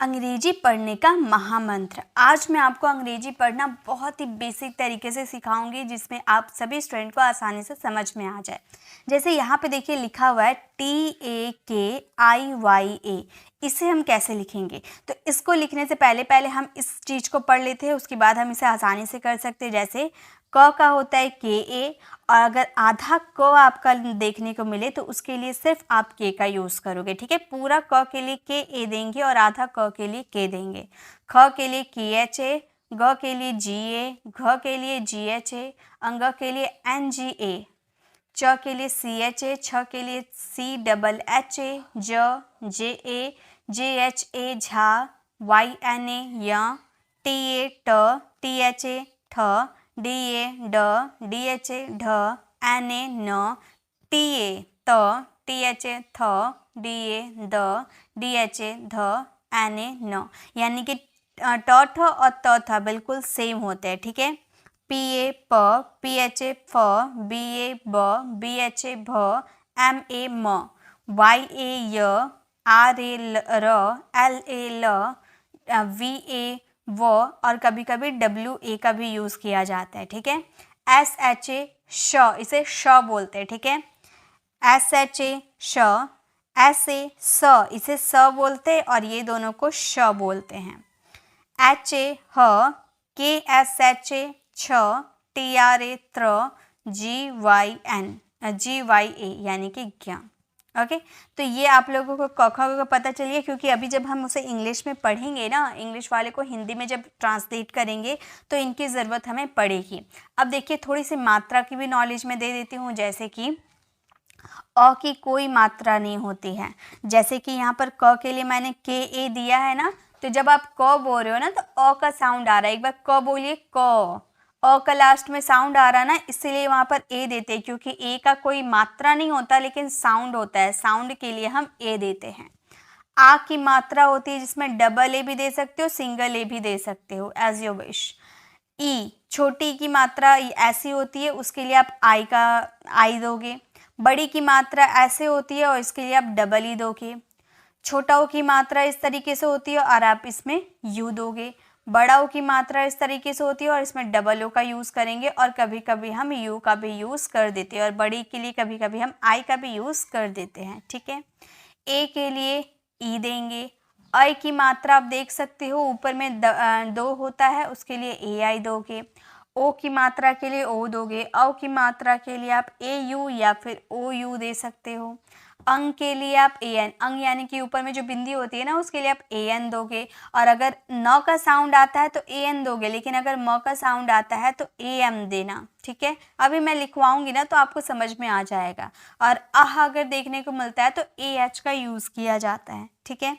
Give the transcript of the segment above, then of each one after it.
अंग्रेजी पढ़ने का महामंत्र। आज मैं आपको अंग्रेजी पढ़ना बहुत ही बेसिक तरीके से सिखाऊंगी जिसमें आप सभी स्टूडेंट को आसानी से समझ में आ जाए। जैसे यहाँ पे देखिए लिखा हुआ है TAKIYA, इसे हम कैसे लिखेंगे? तो इसको लिखने से पहले हम इस चीज़ को पढ़ लेते हैं, उसके बाद हम इसे आसानी से कर सकते हैं। जैसे क का होता है KA, और अगर आधा क आपका देखने को मिले तो उसके लिए सिर्फ आप के का यूज़ करोगे, ठीक है। पूरा क के लिए KA देंगे और आधा क के लिए के देंगे। ख के लिए KHA, ग के लिए GA, घ के लिए GHA, अंग के लिए NGA, च के लिए CHA, छ के लिए CHHA, ज JA, JHA झा, YNA य, TA ट, THA ठ, DA ड, DHA ढ, NA न, TA त, THA थ, DA द, DHA ध, NA न। यानी कि ट ठ और त थ बिल्कुल सेम होते हैं, ठीक है। PA प, PHA फ, BA ब, BHA भ, MA म, YA य, RA र, LA ल, VA वो, और कभी कभी WA का भी यूज़ किया जाता है, ठीक है। SHA श, इसे श बोलते हैं, ठीक है। SHA श, SA स, इसे स बोलते हैं और ये दोनों को श बोलते हैं। HA ह, KSHA छ, TRA त्र, GYA यानी कि ज्ञ। ओके तो ये आप लोगों को क ख का पता चलिए, क्योंकि अभी जब हम उसे इंग्लिश में पढ़ेंगे ना, इंग्लिश वाले को हिंदी में जब ट्रांसलेट करेंगे तो इनकी ज़रूरत हमें पड़ेगी। अब देखिए थोड़ी सी मात्रा की भी नॉलेज मैं दे देती हूँ। जैसे कि अ की कोई मात्रा नहीं होती है। जैसे कि यहाँ पर क के लिए मैंने KA दिया है ना, तो जब आप क बोल रहे हो ना तो अ का साउंड आ रहा है। एक बार क बोलिए, क। अ का लास्ट में साउंड आ रहा ना, इसीलिए वहाँ पर ए देते हैं, क्योंकि ए का कोई मात्रा नहीं होता लेकिन साउंड होता है। साउंड के लिए हम ए देते हैं। आ की मात्रा होती है जिसमें डबल ए भी दे सकते हो, सिंगल ए भी दे सकते हो, एज योर विश। ई, छोटी की मात्रा ऐसी होती है, उसके लिए आप आई दोगे। बड़ी की मात्रा ऐसे होती है और इसके लिए आप डबल ई दोगे। छोटा ओ की मात्रा इस तरीके से होती है और आप इसमें यू दोगे। बड़ा ओ की मात्रा इस तरीके से होती है और इसमें डबल ओ का यूज़ करेंगे, और कभी कभी हम यू का भी यूज़ कर देते हैं, और बड़ी के लिए कभी कभी हम आई का भी यूज़ कर देते हैं, ठीक है। ए के लिए ई देंगे। आई की मात्रा आप देख सकते हो ऊपर में दो होता है, उसके लिए ए आई दोगे। ओ की मात्रा के लिए ओ दोगे। औ की मात्रा के लिए आप ए यू या फिर ओ यू दे सकते हो। अंग के लिए आप ए एन, अंग यानी कि ऊपर में जो बिंदी होती है ना, उसके लिए आप ए एन दोगे। और अगर न का साउंड आता है तो ए एन दोगे, लेकिन अगर म का साउंड आता है तो ए एम देना, ठीक है। अभी मैं लिखवाऊंगी ना तो आपको समझ में आ जाएगा। और आह अगर देखने को मिलता है तो ए एच का यूज़ किया जाता है, ठीक है।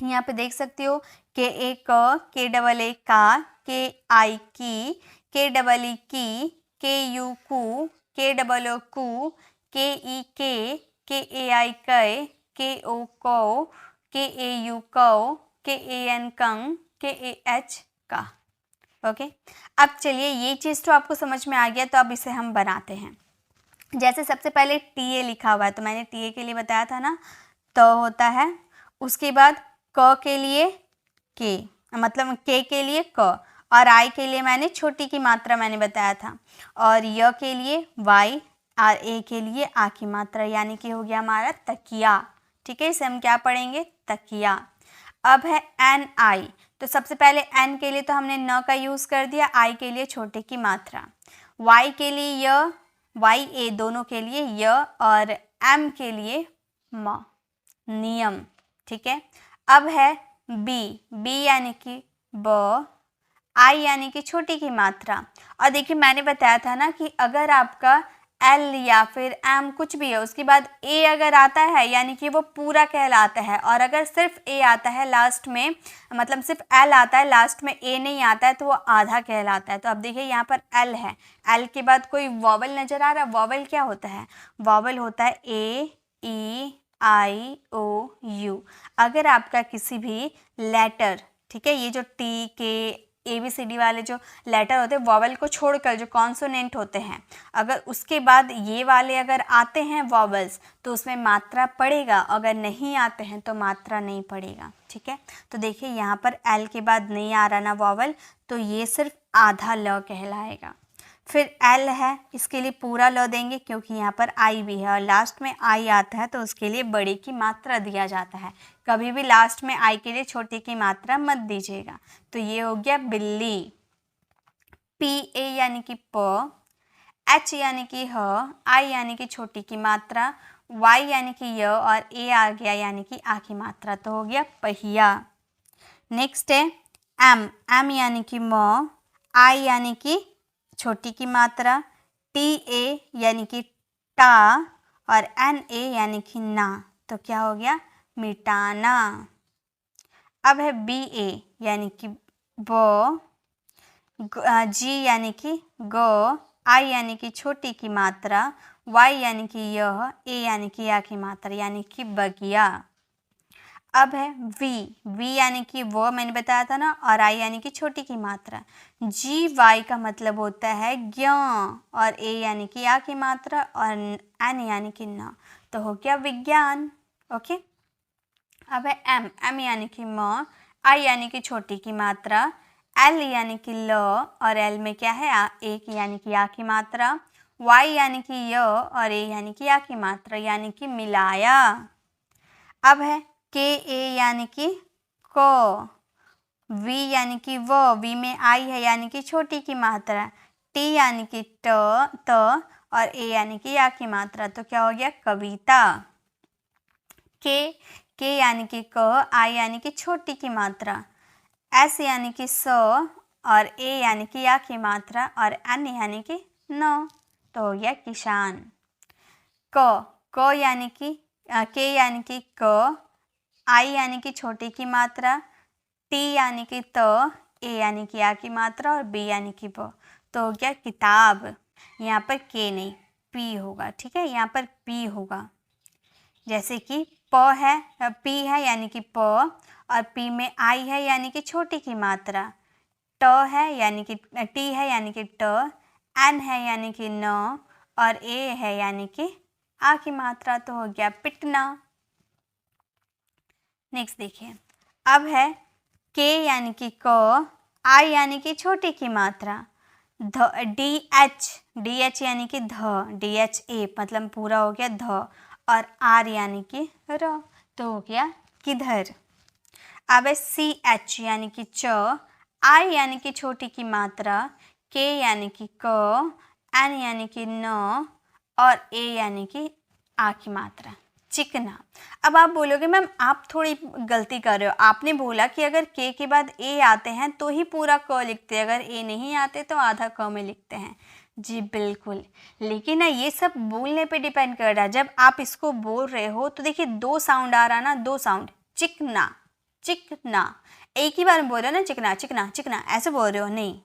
यहाँ पे देख सकते हो KA क, KAA का, KI की, KEE की, KU कु, KOO कु, KE के, KAI कै, KO कौ, KAU कौ, KAN कंग, KAH का। ओके अब चलिए ये चीज़ तो आपको समझ में आ गया, तो अब इसे हम बनाते हैं। जैसे सबसे पहले TA लिखा हुआ है, तो मैंने TA के लिए बताया था ना, तो होता है। उसके बाद क के लिए के, मतलब के लिए क, और आई के लिए मैंने छोटी की मात्रा मैंने बताया था, और य के लिए वाई, और ए के लिए आ की मात्रा, यानी कि हो गया हमारा तकिया, ठीक है। इसे हम क्या पढ़ेंगे? तकिया। अब है एन आई, तो सबसे पहले एन के लिए तो हमने न का यूज़ कर दिया, आई के लिए छोटे की मात्रा, वाई के लिए य, वाई ए दोनों के लिए य, और एम के लिए म, नियम, ठीक है। अब है बी यानी कि ब, आई यानी कि छोटी की मात्रा। और देखिए मैंने बताया था ना कि अगर आपका एल या फिर एम कुछ भी है, उसके बाद ए अगर आता है यानी कि वो पूरा कहलाता है, और अगर सिर्फ ए आता है लास्ट में, मतलब सिर्फ एल आता है लास्ट में, ए नहीं आता है, तो वो आधा कहलाता है। तो अब देखिए यहाँ पर एल है, एल के बाद कोई वॉवल नज़र आ रहा है? वॉवल क्या होता है? वॉवल होता है ए, ई, आई, ओ, यू। अगर आपका किसी भी लेटर, ठीक है, ये जो टी, के, ABCD वाले जो लेटर होते हैं, वॉवल को छोड़कर जो कॉन्सोनेंट होते हैं, अगर उसके बाद ये वाले अगर आते हैं वॉवल्स तो उसमें मात्रा पड़ेगा, अगर नहीं आते हैं तो मात्रा नहीं पड़ेगा। ठीक है, तो देखिए यहाँ पर L के बाद नहीं आ रहा ना वॉवल, तो ये सिर्फ आधा ल कहलाएगा। फिर L है, इसके लिए पूरा ल देंगे क्योंकि यहाँ पर I भी है और लास्ट में I आता है तो उसके लिए बड़े की मात्रा दिया जाता है। कभी भी लास्ट में I के लिए छोटे की मात्रा मत दीजिएगा। तो ये हो गया बिल्ली। PA यानी कि प, H यानी कि ह, I यानी कि छोटी की मात्रा, Y यानी कि य और A आ गया यानी कि आ की मात्रा, तो हो गया पहिया। नेक्स्ट है M यानी कि म, I यानी कि छोटी की मात्रा, TA यानी कि टा और NA यानी कि ना, तो क्या हो गया मिटाना। अब है BA यानी कि ब, G यानी कि ग, I यानी कि छोटी की मात्रा, Y यानी कि यह, A यानी कि या की मात्रा यानी कि बगिया। अब है V यानी कि वो मैंने बताया था ना, और I यानी कि छोटी की मात्रा। GY का मतलब होता है ज्ञ और A यानी कि आ की मात्रा और N यानी कि न, तो हो गया विज्ञान। ओके, अब है M यानी कि म, I यानी कि छोटी की मात्रा, L यानी कि ल और L में क्या है A यानी कि आ की मात्रा, Y यानी कि य और A यानी कि आ की मात्रा यानी कि मिलाया। अब है KA यानी कि क, V यानी कि V में I है यानी कि छोटी की मात्रा, T यानी कि त और A यानी कि या की मात्रा, तो क्या हो गया कविता। K यानी कि क, I यानी कि छोटी की मात्रा, S यानी कि स और A यानी कि या की मात्रा और N यानी कि न, तो हो गया किसान। K यानी कि क, I यानी कि छोटी की मात्रा, T यानी कि त, A यानी कि आ की मात्रा और B यानी कि ब, तो हो गया किताब। यहाँ पर K नहीं P होगा। ठीक है, यहाँ पर P होगा, जैसे कि P है यानी कि प और P में I है यानी कि छोटी की मात्रा, T है यानी कि ट, N है यानी कि न और A है यानी कि आ की मात्रा, तो हो गया पिटना। नेक्स्ट देखिए, अब है K यानी कि क, I यानी कि छोटी की मात्रा, DH यानी कि ध, DHA मतलब पूरा हो गया ध और R यानी कि र, तो हो गया किधर। अब है CH यानी कि च, I यानी कि छोटी की मात्रा, K यानी कि क, N यानी कि न और A यानी कि आ की मात्रा चिकना। अब आप बोलोगे मैम आप थोड़ी गलती कर रहे हो, आपने बोला कि अगर K के बाद A आते हैं तो ही पूरा क लिखते हैं, अगर A नहीं आते तो आधा क में लिखते हैं। जी बिल्कुल, लेकिन ना ये सब बोलने पे डिपेंड कर रहा है। जब आप इसको बोल रहे हो तो देखिए दो साउंड आ रहा ना, दो साउंड, चिकना चिकना, एक ही बार में बोल रहे हो ना चिकना चिकना चिकना, ऐसे बोल रहे हो नहीं,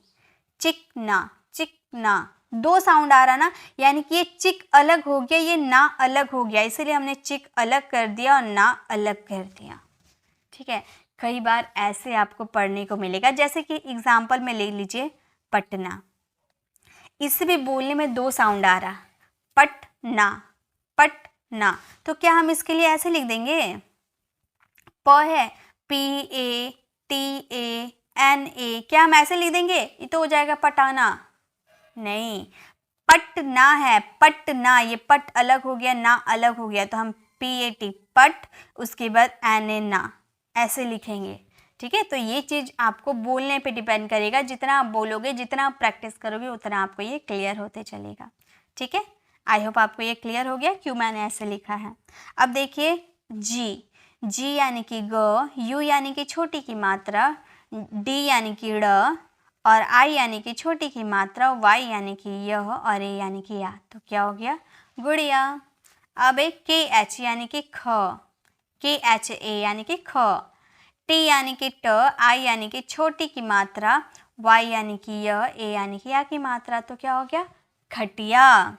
चिकना चिकना, दो साउंड आ रहा ना, यानी कि ये चिक अलग हो गया, ये ना अलग हो गया, इसीलिए हमने चिक अलग कर दिया और ना अलग कर दिया। ठीक है, कई बार ऐसे आपको पढ़ने को मिलेगा, जैसे कि एग्जाम्पल में ले लीजिए पटना, इससे भी बोलने में दो साउंड आ रहा, पटना पटना, तो क्या हम इसके लिए ऐसे लिख देंगे, प है PATANA, क्या हम ऐसे लिख देंगे, ये तो हो जाएगा पटाना, नहीं, पटना है पटना, ये पट अलग हो गया ना अलग हो गया, तो हम PAT पट, उसके बाद NA ना, ऐसे लिखेंगे। ठीक है, तो ये चीज़ आपको बोलने पे डिपेंड करेगा, जितना आप बोलोगे जितना आप प्रैक्टिस करोगे उतना आपको ये क्लियर होते चलेगा। ठीक है, आई होप आपको ये क्लियर हो गया क्यों मैंने ऐसे लिखा है। अब देखिए जी यानी कि ग, U यानी कि छोटी की मात्रा, D यानी कि ड़ और I यानी कि छोटी की मात्रा, Y यानी कि यह और A यानी कि या, तो क्या हो गया गुड़िया। अब एक KH यानी कि ख, KHA यानी कि ख, T यानी कि ट, I यानी कि छोटी की मात्रा, Y यानी कि यह, A यानी कि या की मात्रा, तो क्या हो गया खटिया।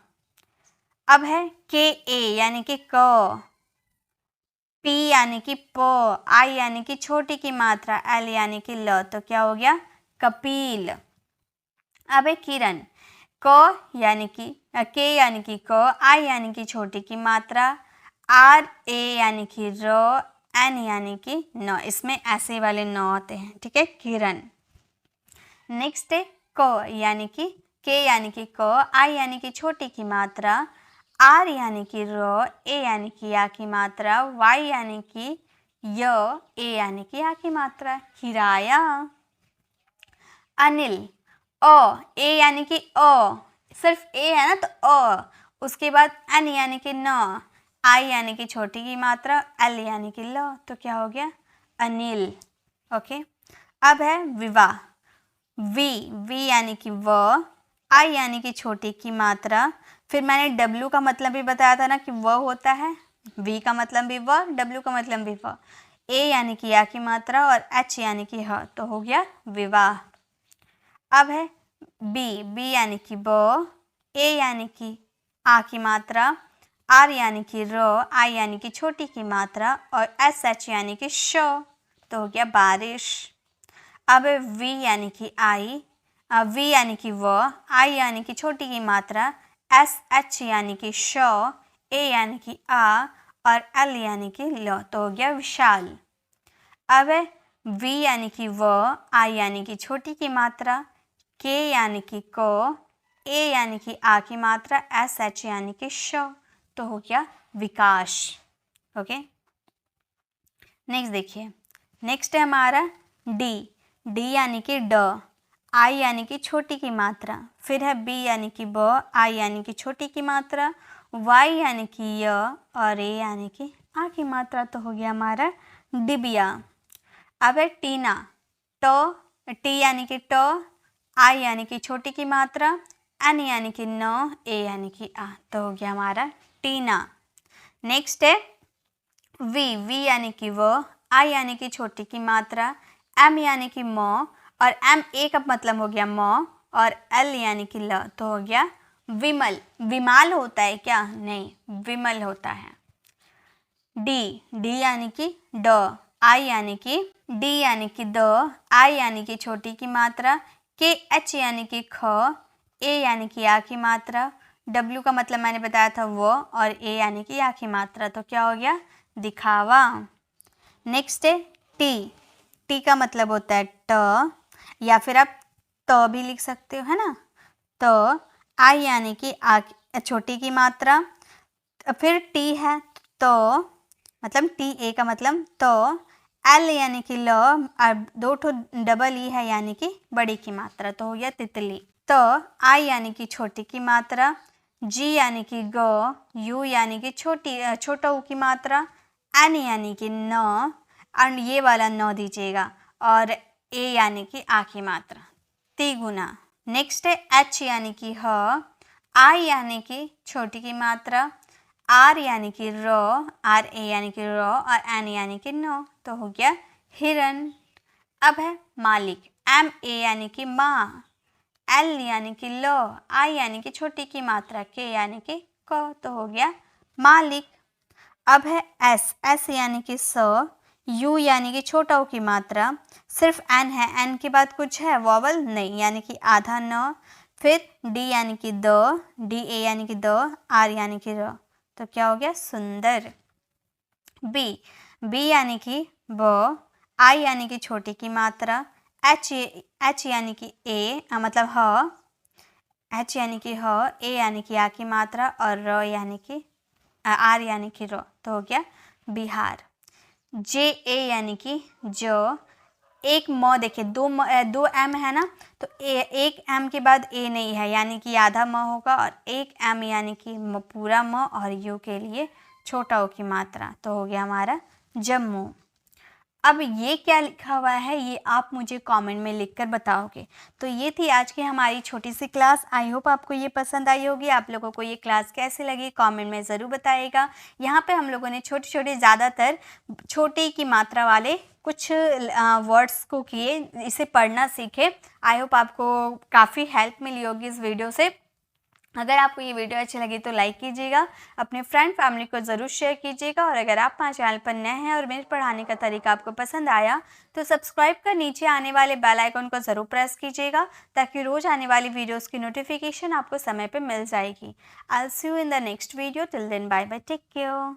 अब है KA यानी कि क, P यानी कि प, I यानी कि छोटी की मात्रा, L यानी कि ल, तो क्या हो गया कपिल। अब है किरण, क यानी कि के यानी कि क, आई यानी कि छोटी की मात्रा, आर ए यानी कि र, एन यानी कि न, इसमें ऐसे वाले न होते हैं, ठीक है, किरण। नेक्स्ट है क यानी कि के यानी कि क, आई यानी कि छोटी की मात्रा, आर यानी कि र, ए यानी कि या की मात्रा, वाई यानी कि य, ए यानी कि या की मात्रा, किराया। अनिल, अ, ए यानी कि अ, सिर्फ ए है ना तो अ, उसके बाद एन यानी कि न, आई यानी कि छोटी की मात्रा, एल यानी कि ल, तो क्या हो गया अनिल। ओके, अब है विवाह, वी यानी कि व, आई यानी कि छोटी की मात्रा, फिर मैंने डब्ल्यू का मतलब भी बताया था ना कि व होता है, वी का मतलब भी व, डब्ल्यू का मतलब भी व, ए यानी कि या की मात्रा और एच यानी कि ह, तो हो गया विवाह। अब है बी यानी कि ब, ए यानी कि आ की मात्रा, आर यानी कि र, आई यानी कि छोटी की मात्रा और एस एच यानी कि श, तो हो गया बारिश। अब वी यानी कि आई, वी यानी कि व, आई यानी कि छोटी की मात्रा, एस एच यानी कि श, ए यानी कि आ और एल यानी कि ल, तो हो गया विशाल। अब वी यानी कि व, आई यानी कि छोटी की मात्रा, के यानी कि क, ए यानी कि आ की मात्रा, एस एच यानी कि श, तो हो गया विकास। ओके, नेक्स्ट देखिए, नेक्स्ट है हमारा डी यानी कि ड, आई यानी कि छोटी की मात्रा, फिर है बी यानी कि ब, आई यानी कि छोटी की मात्रा, वाई यानी कि य और ए यानी कि आ की मात्रा, तो हो गया हमारा डिबिया। अब है टीना, टी यानी कि ट, आई यानी कि छोटी की मात्रा, एन यानी कि न, ए यानी कि आ, तो हो गया हमारा टीना। नेक्स्ट है वी यानी कि व, आई यानी कि छोटी की मात्रा, एम यानी कि म और एम ए का मतलब हो गया म और एल यानी कि ल, तो हो गया विमल। विमाल होता है क्या? नहीं, विमल होता है। डी यानी कि ड, आई यानी कि डी यानी कि द, आई यानी कि छोटी की मात्रा, के एच यानी कि ख, ए यानी कि या की मात्रा, डब्ल्यू का मतलब मैंने बताया था वो और ए यानी कि या की मात्रा, तो क्या हो गया दिखावा। नेक्स्ट है टी का मतलब होता है ट या फिर आप त भी लिख सकते हो, है ना। त, आई यानी कि आ छोटी की मात्रा, फिर टी है तो मतलब टी ए का मतलब तो, एल यानी कि ल और दो ठो डबल ई है यानी कि बड़ी की मात्रा, तो हो गया तितली। तो आई यानी कि छोटी की मात्रा, जी यानी कि ग, यू यानी कि छोटा ऊ की मात्रा, एन यानी कि न और ये वाला न दीजिएगा, और ए यानी कि आ की मात्रा तिगुना। नेक्स्ट है एच यानी कि ह, आई यानी कि छोटी की मात्रा, आर यानी कि र, आर ए यानी कि र और एन यानी कि न, तो हो गया हिरन। अब है मालिक, एम ए यानी कि माँ, एल यानी कि ल, आई यानी कि छोटी की मात्रा, के यानी कि क, तो हो गया मालिक। अब है एस यानी कि स, यू यानी कि छोटा ऊ की मात्रा, सिर्फ एन है, एन के बाद कुछ है वॉवल नहीं यानी कि आधा न, फिर डी यानी कि द, डी ए यानी कि द, आर यानी कि र, तो क्या हो गया सुंदर। बी यानी कि ब, आई यानी कि छोटी की मात्रा, एच यानी कि ए मतलब ह, एच यानी कि ह, ए यानी कि आ की मात्रा और र यानी कि आर यानी कि र, तो हो गया बिहार। जे ए यानी कि ज, एक म देखिए दो एम है ना, तो एक एम के बाद ए नहीं है यानी कि आधा म होगा, और एक एम यानी कि पूरा म और यू के लिए छोटा ओ की मात्रा, तो हो गया हमारा जम्मू। अब ये क्या लिखा हुआ है ये आप मुझे कमेंट में लिखकर बताओगे। तो ये थी आज की हमारी छोटी सी क्लास। आई होप आपको ये पसंद आई होगी। आप लोगों को ये क्लास कैसी लगी कमेंट में ज़रूर बताइएगा। यहाँ पे हम लोगों ने छोटे छोटे ज़्यादातर छोटे की मात्रा वाले कुछ वर्ड्स को किए, इसे पढ़ना सीखे। आई होप आपको काफ़ी हेल्प मिली होगी इस वीडियो से। अगर आपको ये वीडियो अच्छी लगी तो लाइक कीजिएगा, अपने फ्रेंड फैमिली को ज़रूर शेयर कीजिएगा और अगर आप हमारे चैनल पर नए हैं और मेरे पढ़ाने का तरीका आपको पसंद आया तो सब्सक्राइब कर नीचे आने वाले बेल आइकन को ज़रूर प्रेस कीजिएगा ताकि रोज़ आने वाली वीडियोस की नोटिफिकेशन आपको समय पे मिल जाएगी। I will see you in the next video. Till then bye bye, take care.